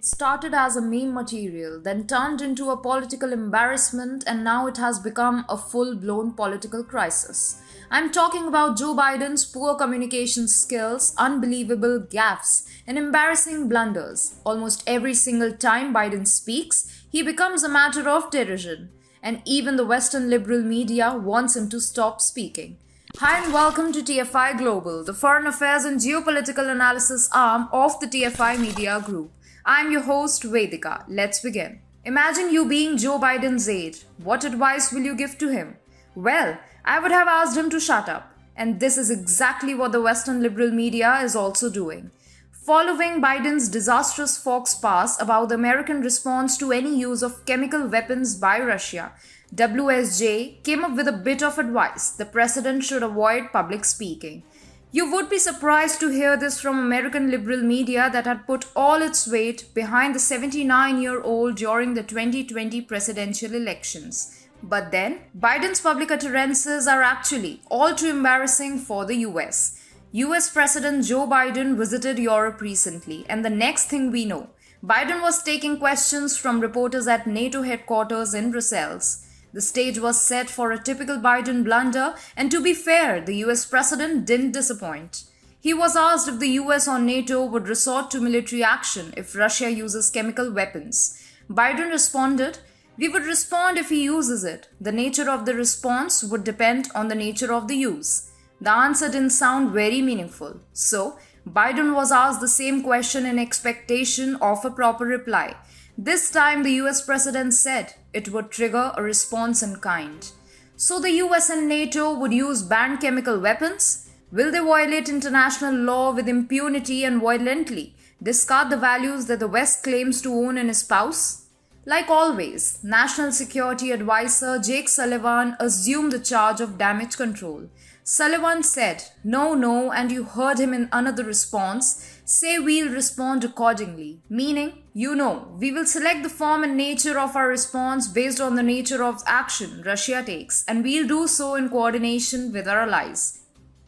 It started as a meme material, then turned into a political embarrassment, and now it has become a full-blown political crisis. I'm talking about Joe Biden's poor communication skills, unbelievable gaffes, and embarrassing blunders. Almost every single time Biden speaks, he becomes a matter of derision, and even the Western liberal media wants him to stop speaking. Hi and welcome to TFI Global, the foreign affairs and geopolitical analysis arm of the TFI Media Group. I'm your host Vedika. Let's begin. Imagine you being Joe Biden's aide. What advice will you give to him? Well, I would have asked him to shut up. And this is exactly what the Western liberal media is also doing. Following Biden's disastrous Fox pass about the American response to any use of chemical weapons by Russia, WSJ came up with a bit of advice: the president should avoid public speaking. You would be surprised to hear this from American liberal media that had put all its weight behind the 79-year-old during the 2020 presidential elections. But then, Biden's public utterances are actually all too embarrassing for the US. US President Joe Biden visited Europe recently, and the next thing we know, Biden was taking questions from reporters at NATO headquarters in Brussels. The stage was set for a typical Biden blunder, and to be fair, the US president didn't disappoint. He was asked if the US or NATO would resort to military action if Russia uses chemical weapons. Biden responded, "We would respond if he uses it. The nature of the response would depend on the nature of the use." The answer didn't sound very meaningful. So, Biden was asked the same question in expectation of a proper reply. This time, the US president said it would trigger a response in kind. So the US and NATO would use banned chemical weapons? Will they violate international law with impunity and violently discard the values that the West claims to own and espouse? Like always, National Security Advisor Jake Sullivan assumed the charge of damage control. Sullivan said, no, and you heard him in another response say we'll respond accordingly, meaning, we will select the form and nature of our response based on the nature of action Russia takes, and we'll do so in coordination with our allies.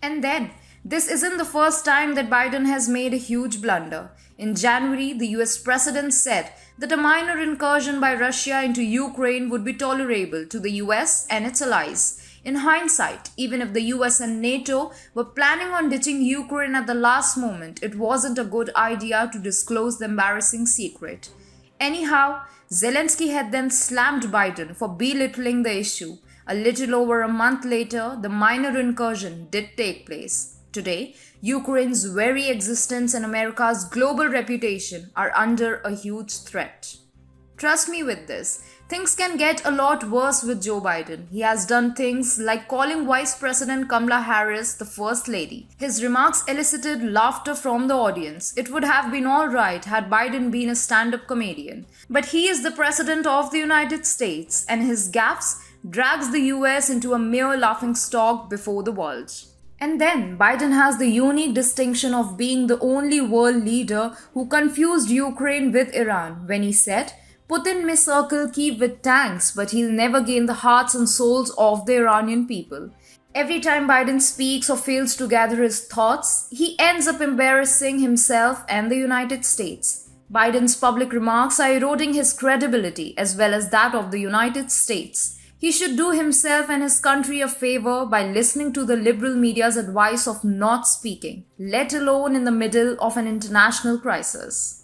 And then, this isn't the first time that Biden has made a huge blunder. In January, the US president said that a minor incursion by Russia into Ukraine would be tolerable to the US and its allies. In hindsight, even if the US and NATO were planning on ditching Ukraine at the last moment, it wasn't a good idea to disclose the embarrassing secret. Anyhow, Zelensky had then slammed Biden for belittling the issue. A little over a month later, the minor incursion did take place. Today, Ukraine's very existence and America's global reputation are under a huge threat. Trust me with this, things can get a lot worse with Joe Biden. He has done things like calling Vice President Kamala Harris the First Lady. His remarks elicited laughter from the audience. It would have been alright had Biden been a stand-up comedian. But he is the President of the United States, and his gaffes drags the US into a mere laughingstock before the world. And then, Biden has the unique distinction of being the only world leader who confused Ukraine with Iran when he said, "Putin may circle Kyiv with tanks, but he'll never gain the hearts and souls of the Iranian people." Every time Biden speaks or fails to gather his thoughts, he ends up embarrassing himself and the United States. Biden's public remarks are eroding his credibility as well as that of the United States. He should do himself and his country a favor by listening to the liberal media's advice of not speaking, let alone in the middle of an international crisis.